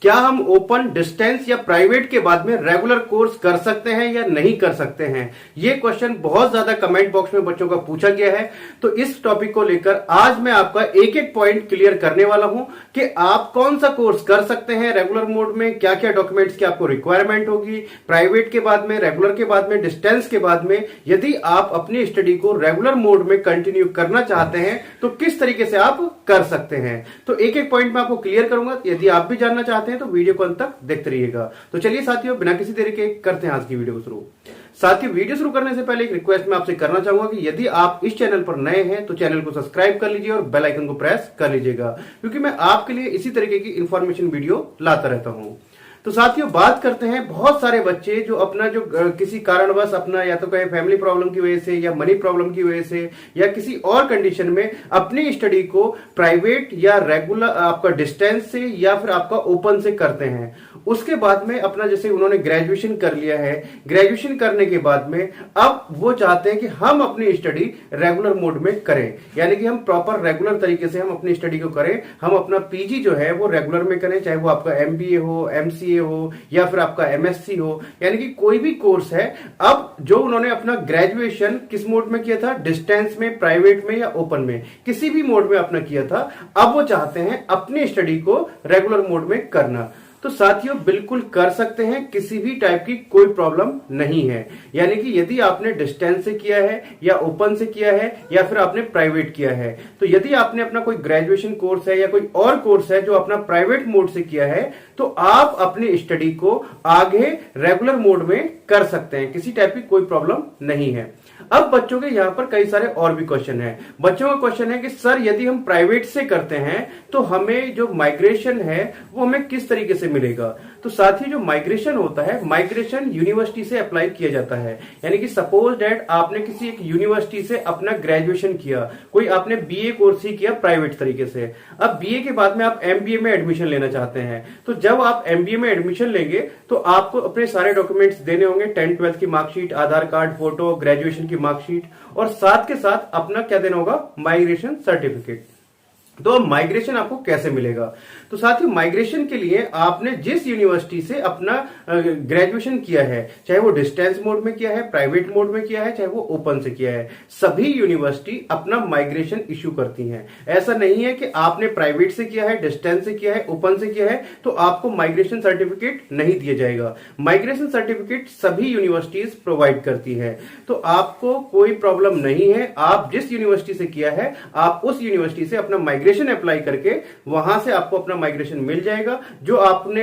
क्या हम open, distance या प्राइवेट के बाद में रेगुलर कोर्स कर सकते हैं या नहीं कर सकते हैं? ये क्वेश्चन बहुत ज्यादा कमेंट बॉक्स में बच्चों का पूछा गया है। तो इस टॉपिक को लेकर आज मैं आपका एक एक पॉइंट क्लियर करने वाला हूं कि आप कौन सा कोर्स कर सकते हैं रेगुलर मोड में, क्या क्या डॉक्यूमेंट्स की आपको रिक्वायरमेंट होगी, प्राइवेट के बाद में, रेगुलर के बाद में, डिस्टेंस के बाद में, यदि आप अपनी स्टडी को रेगुलर मोड में कंटिन्यू करना चाहते हैं तो किस तरीके से आप कर सकते हैं। तो एक एक पॉइंट मैं आपको क्लियर करूंगा। यदि आप भी जानना चाहते हैं तो वीडियो को अंत तक देखते रहिएगा। तो चलिए साथियों, बिना किसी देरी के करते हैं आज की वीडियो को शुरू। साथियों, वीडियो शुरू करने से पहले एक रिक्वेस्ट मैं आपसे करना चाहूंगा कि यदि आप इस चैनल पर नए हैं तो चैनल को सब्सक्राइब कर लीजिए और बेल आइकन को प्रेस कर लीजिएगा, क्योंकि मैं आपके लिए इसी तरीके की इंफॉर्मेशन वीडियो लाता रहता हूं। तो साथियों, बात करते हैं बहुत सारे बच्चे जो अपना जो किसी कारणवश अपना या तो कहीं फैमिली प्रॉब्लम की वजह से या मनी प्रॉब्लम की वजह से या किसी और कंडीशन में अपनी स्टडी को प्राइवेट या रेगुलर, आपका डिस्टेंस से या फिर आपका ओपन से करते हैं। उसके बाद में अपना जैसे उन्होंने ग्रेजुएशन कर लिया है, ग्रेजुएशन करने के बाद में अब वो चाहते हैं कि हम अपनी स्टडी रेगुलर मोड में करें, यानी कि हम प्रॉपर रेगुलर तरीके से हम अपनी स्टडी को करें। हम अपना पीजी जो है वो रेगुलर में करें, चाहे वो आपका एमबीए हो, एमसीए हो या फिर आपका एमएससी हो, यानी कि कोई भी कोर्स है। अब जो उन्होंने अपना ग्रेजुएशन किस मोड में किया था, डिस्टेंस में, प्राइवेट में या ओपन में, किसी भी मोड में अपना किया था, अब वो चाहते हैं अपनी स्टडी को रेगुलर मोड में करना। तो साथियों, बिल्कुल कर सकते हैं, किसी भी टाइप की कोई प्रॉब्लम नहीं है। यानी कि यदि आपने डिस्टेंस से किया है या ओपन से किया है या फिर आपने प्राइवेट किया है, तो यदि आपने अपना कोई ग्रेजुएशन कोर्स है या कोई और कोर्स है जो अपना प्राइवेट मोड से किया है, तो आप अपनी स्टडी को आगे रेगुलर मोड में कर सकते हैं, किसी टाइप की कोई प्रॉब्लम नहीं है। अब बच्चों के यहां पर कई सारे और भी क्वेश्चन है। बच्चों का क्वेश्चन है कि सर, यदि हम प्राइवेट से करते हैं तो हमें जो माइग्रेशन है वो हमें किस तरीके से मिलेगा? तो साथ ही जो माइग्रेशन होता है, माइग्रेशन यूनिवर्सिटी से अप्लाई किया जाता है। यानी कि सपोज दैट आपने किसी एक यूनिवर्सिटी से अपना ग्रेजुएशन किया, कोई आपने बीए कोर्स ही किया प्राइवेट तरीके से। अब बीए के बाद में आप एमबीए में एडमिशन लेना चाहते हैं, तो जब आप एमबीए में एडमिशन लेंगे तो आपको अपने सारे डॉक्यूमेंट्स देने होंगे, 10th 12th की मार्कशीट, आधार कार्ड, फोटो, ग्रेजुएशन की मार्कशीट, और साथ के साथ अपना क्या देना होगा, माइग्रेशन सर्टिफिकेट। तो माइग्रेशन आपको कैसे मिलेगा? तो साथियों, माइग्रेशन के लिए आपने जिस यूनिवर्सिटी से अपना ग्रेजुएशन किया है, चाहे वो डिस्टेंस मोड में किया है, प्राइवेट मोड में किया है, चाहे वो ओपन से किया है, सभी यूनिवर्सिटी अपना माइग्रेशन इश्यू करती हैं। ऐसा नहीं है कि आपने प्राइवेट से किया है, डिस्टेंस से किया है, ओपन से किया है तो आपको माइग्रेशन सर्टिफिकेट नहीं दिया जाएगा। माइग्रेशन सर्टिफिकेट सभी यूनिवर्सिटीज प्रोवाइड करती है। तो आपको कोई प्रॉब्लम नहीं है, आप जिस यूनिवर्सिटी से किया है आप उस यूनिवर्सिटी से अपना माइग्रेशन अप्लाई करके वहां से आपको अपना माइग्रेशन मिल जाएगा। जो आपने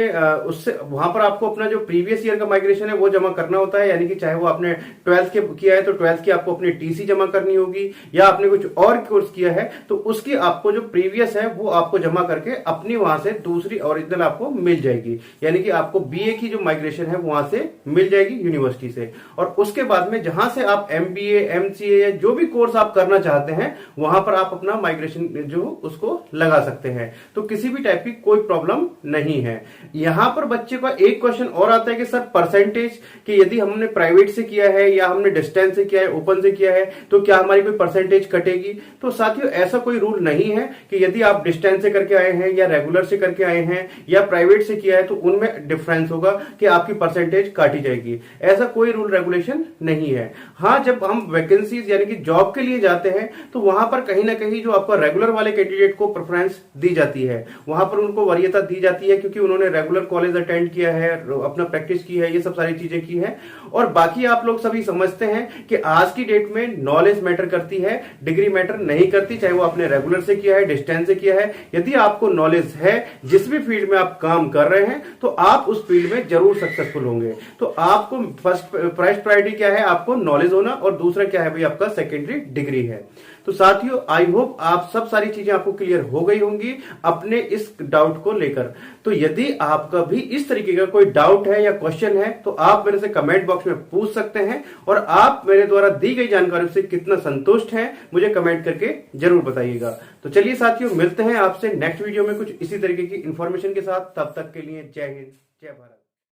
उससे वहां पर आपको अपना जो प्रीवियस ईयर का माइग्रेशन है वो जमा करना होता है, यानी कि चाहे वो आपने 12th के किया है तो 12th की आपको अपनी टीसी जमा करनी होगी, या आपने कुछ और कोर्स किया है तो उसकी आपको जो प्रीवियस है वो आपको जमा करके अपनी वहां से दूसरी ओरिजिनल आपको मिल जाएगी। यानी कि आपको बीए की जो माइग्रेशन है वहां से मिल जाएगी यूनिवर्सिटी से, और उसके बाद में जहां से आप एमबीए, एमसीए या जो भी कोर्स आप करना चाहते हैं वहां पर आप अपना माइग्रेशन जो उसको लगा सकते हैं। तो किसी भी टाइप की कोई प्रॉब्लम नहीं है। यहां पर बच्चे का एक क्वेश्चन और आता है कि सर, परसेंटेज, कि यदि हमने प्राइवेट से किया है या हमने डिस्टेंस से किया है, ओपन से किया है, तो क्या हमारी कोई परसेंटेज कटेगी? तो साथियों, ऐसा कोई रूल नहीं है कि यदि आप डिस्टेंस से करके आए हैं या रेगुलर से करके आए हैं या प्राइवेट से किया है तो उनमें डिफरेंस होगा कि आपकी परसेंटेज काटी जाएगी। ऐसा कोई रूल रेगुलेशन नहीं है। हाँ, जब हम वैकेंसीज यानी कि जॉब के लिए जाते हैं तो वहां पर कहीं ना कहीं जो आपका रेगुलर वाले कैंडिडेट को प्रेफरेंस दी जाती है, वहां पर उनको वरीयता दी जाती है क्योंकि उन्होंने रेगुलर कॉलेज अटेंड किया है, अपना प्रैक्टिस की है, ये सब सारी चीजें की है। और बाकी आप लोग सभी समझते हैं कि आज की डेट में नॉलेज मैटर करती है, डिग्री मैटर नहीं करती, चाहे वो आपने रेगुलर से किया है, डिस्टेंस से किया है। यदि आपको नॉलेज है, जिस भी फील्ड में आप काम कर रहे हैं, तो आप उस फील्ड में जरूर सक्सेसफुल होंगे। तो आपको फर्स्ट प्रायोरिटी क्या है? आपको नॉलेज होना, और दूसरा क्या है भाई? आपका सेकेंडरी डिग्री है। तो साथियों, आई होप आप सब सारी चीजें आपको क्लियर हो गई होंगी अपने इस डाउट को लेकर। तो यदि आपका भी इस तरीके का कोई डाउट है या क्वेश्चन है तो आप मेरे से कमेंट बॉक्स में पूछ सकते हैं, और आप मेरे द्वारा दी गई जानकारी से कितना संतुष्ट हैं मुझे कमेंट करके जरूर बताइएगा। तो चलिए साथियों, मिलते हैं आपसे नेक्स्ट वीडियो में कुछ इसी तरीके की इंफॉर्मेशन के साथ। तब तक के लिए जय हिंद, जय भारत।